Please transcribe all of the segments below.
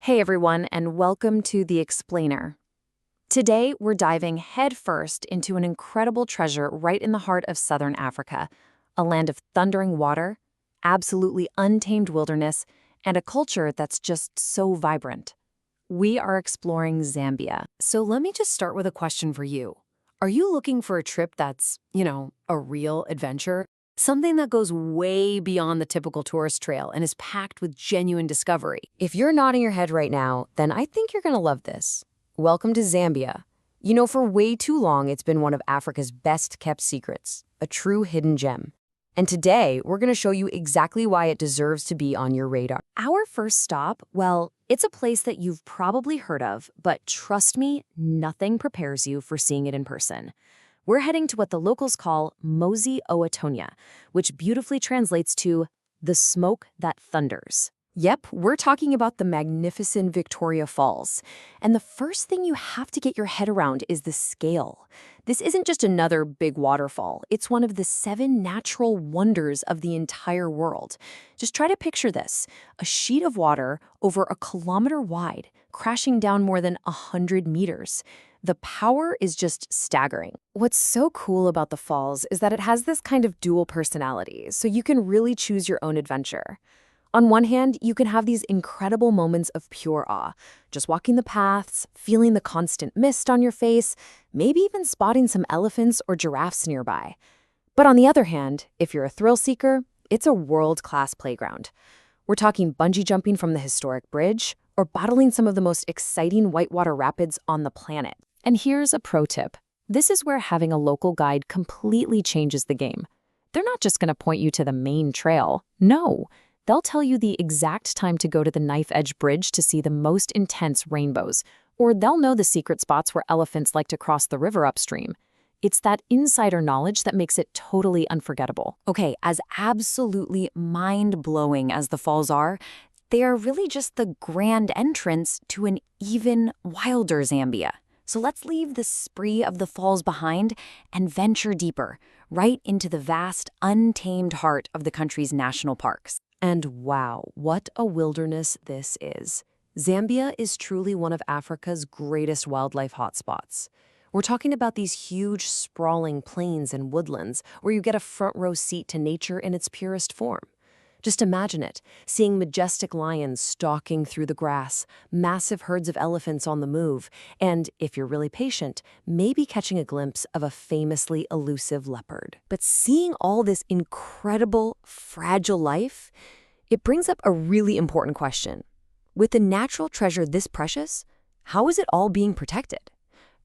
Hey everyone, and welcome to The Explainer. Today, we're diving headfirst into an incredible treasure right in the heart of southern Africa, a land of thundering water, absolutely untamed wilderness, and a culture that's just so vibrant. We are exploring Zambia. So let me just start with a question for you. Are you looking for a trip that's, a real adventure? Something that goes way beyond the typical tourist trail and is packed with genuine discovery. If you're nodding your head right now, then I think you're gonna love this. Welcome to Zambia. For way too long, it's been one of Africa's best-kept secrets, a true hidden gem. And today, we're gonna show you exactly why it deserves to be on your radar. Our first stop, well, it's a place that you've probably heard of, but trust me, nothing prepares you for seeing it in person. We're heading to what the locals call Mosi Oatonia, which beautifully translates to the smoke that thunders. Yep, we're talking about the magnificent Victoria Falls. And the first thing you have to get your head around is the scale. This isn't just another big waterfall. It's one of the 7 natural wonders of the entire world. Just try to picture this, a sheet of water over a kilometer wide, crashing down more than 100 meters. The power is just staggering. What's so cool about the falls is that it has this kind of dual personality, so you can really choose your own adventure. On one hand, you can have these incredible moments of pure awe, just walking the paths, feeling the constant mist on your face, maybe even spotting some elephants or giraffes nearby. But on the other hand, if you're a thrill seeker, it's a world-class playground. We're talking bungee jumping from the historic bridge or battling some of the most exciting whitewater rapids on the planet. And here's a pro tip. This is where having a local guide completely changes the game. They're not just going to point you to the main trail. No. They'll tell you the exact time to go to the knife edge bridge to see the most intense rainbows, or they'll know the secret spots where elephants like to cross the river upstream. It's that insider knowledge that makes it totally unforgettable. Okay, as absolutely mind-blowing as the falls are, they are really just the grand entrance to an even wilder Zambia. So let's leave the spree of the falls behind and venture deeper, right into the vast, untamed heart of the country's national parks. And wow, what a wilderness this is. Zambia is truly one of Africa's greatest wildlife hotspots. We're talking about these huge, sprawling plains and woodlands where you get a front-row seat to nature in its purest form. Just imagine it, seeing majestic lions stalking through the grass, massive herds of elephants on the move, and, if you're really patient, maybe catching a glimpse of a famously elusive leopard. But seeing all this incredible, fragile life, it brings up a really important question. With a natural treasure this precious, how is it all being protected?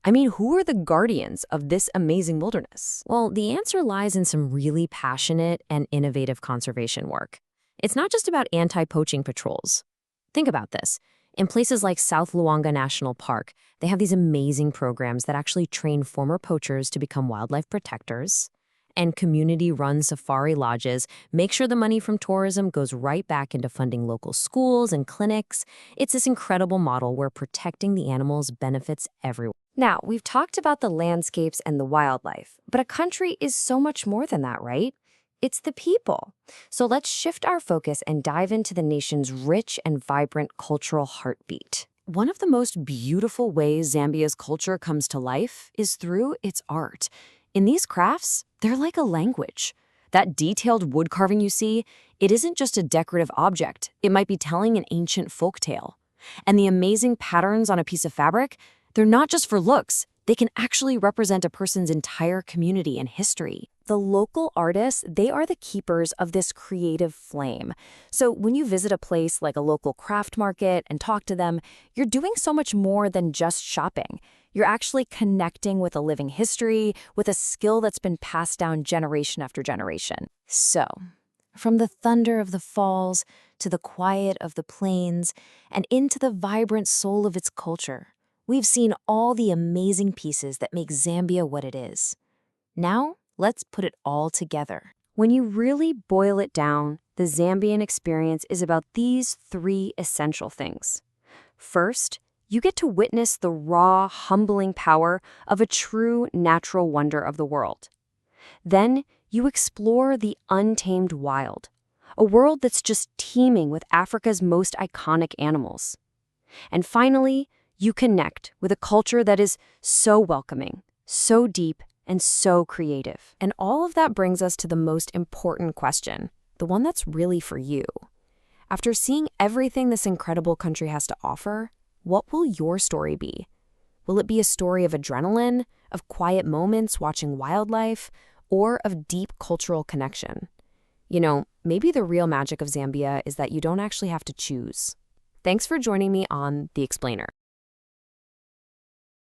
I mean, who are the guardians of this amazing wilderness? Well, the answer lies in some really passionate and innovative conservation work. It's not just about anti-poaching patrols. Think about this. In places like South Luangwa National Park, they have these amazing programs that actually train former poachers to become wildlife protectors. And community-run safari lodges make sure the money from tourism goes right back into funding local schools and clinics. It's this incredible model where protecting the animals benefits everyone. Now, we've talked about the landscapes and the wildlife, but a country is so much more than that, right? It's the people. So let's shift our focus and dive into the nation's rich and vibrant cultural heartbeat. One of the most beautiful ways Zambia's culture comes to life is through its art. In these crafts, they're like a language. That detailed wood carving you see, it isn't just a decorative object. It might be telling an ancient folktale. And the amazing patterns on a piece of fabric, they're not just for looks. They can actually represent a person's entire community and history. The local artists, they are the keepers of this creative flame. So when you visit a place like a local craft market and talk to them, you're doing so much more than just shopping. You're actually connecting with a living history, with a skill that's been passed down generation after generation. So, from the thunder of the falls to the quiet of the plains and into the vibrant soul of its culture, we've seen all the amazing pieces that make Zambia what it is. Now, let's put it all together. When you really boil it down, the Zambian experience is about these 3 essential things. First, you get to witness the raw, humbling power of a true natural wonder of the world. Then, you explore the untamed wild, a world that's just teeming with Africa's most iconic animals. And finally, you connect with a culture that is so welcoming, so deep, and so creative. And all of that brings us to the most important question, the one that's really for you. After seeing everything this incredible country has to offer, what will your story be? Will it be a story of adrenaline, of quiet moments watching wildlife, or of deep cultural connection? You know, maybe the real magic of Zambia is that you don't actually have to choose. Thanks for joining me on The Explainer.